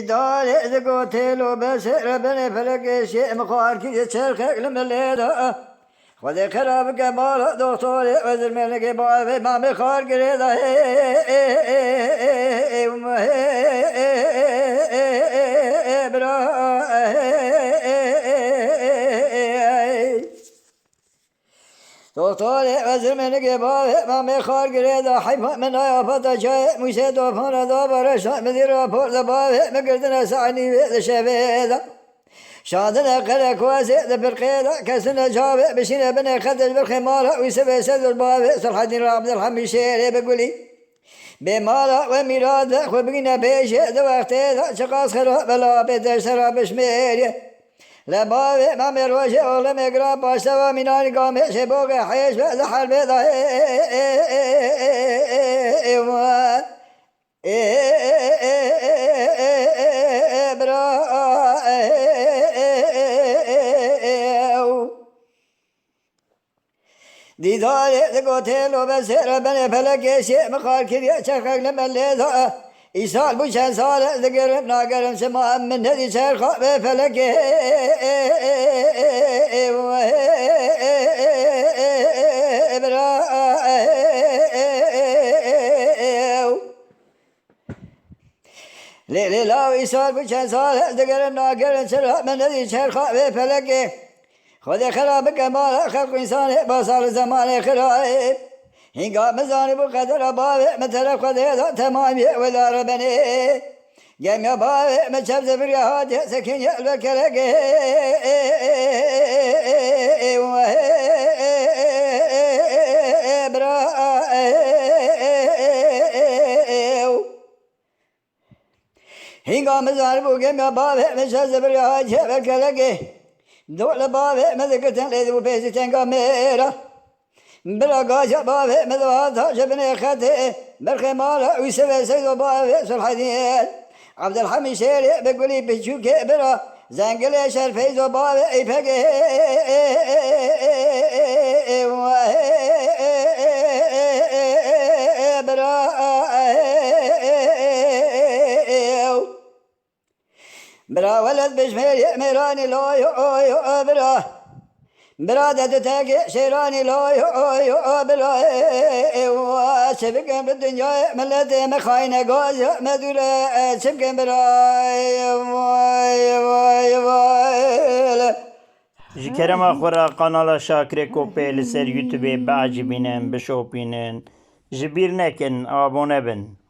دار ذقوتلو بسر بن فلك شيء مخارك يتشرخ لمليدا خذ خراب كمال دكتور وزر ملك باب ما مخار قريدا برا دكتور وزر ملك باب ما مخار قريدا حيف من آفات جاء موسى دوفان دابرش مدير رابور دباب مقردنا سعني شبيدا شادنا قلق واسع بالقيادة كسنا جابع بشنا بنا خدج بالخمارة ويسبع سد الباب صلح الدين عبد الحميد شيري بقولي بمالا وميرادا وبقينا بيش دوقتي شقاص خراب بلا بدر سراب شميري لباب ما مروجه ولا مقراب باشتوا منان قام شبوق حيش بعد حرب دیدار دگوتلو بسر بن فلک شیء مخار کریه چرخک لملیدا ایسال بو چند سال دگرم ناگرم سما من ندی چرخا به فلک لیلی لاو ایسال بو چند سال دگرم ناگرم سما من ندی چرخا به فلک خود خراب کمال خلق انسان باسال زمان خراب هنگام زانی بو قدر باب مثل خدا تمام ولا ربني جم يا باب مشاب زفر يا هادي سكين يا الكلك برا هنگام زانی بو جم يا باب مشاب زفر يا هادي الكلك دول بابه مذكرتن لذو بيزي تنقى ميرا بلا قاجة بابه مذواتها جبني خده بالخمالة ويسوي سيدو بابه سلحدين عبد الحميد شيري بقولي بشو كبرا زنقلي شرفيزو بابه ايفقه برا برا ولد بشمير ميراني لو يو برا برا دتك شيراني لو يو برا سبكن بالدنيا ملت مخاينه غاز مدوره سبكن برا جكرما خورا قناة شاكري كوبي لسر يوتيوب بعجبينن بشوبينن جبير نكن آبونه بن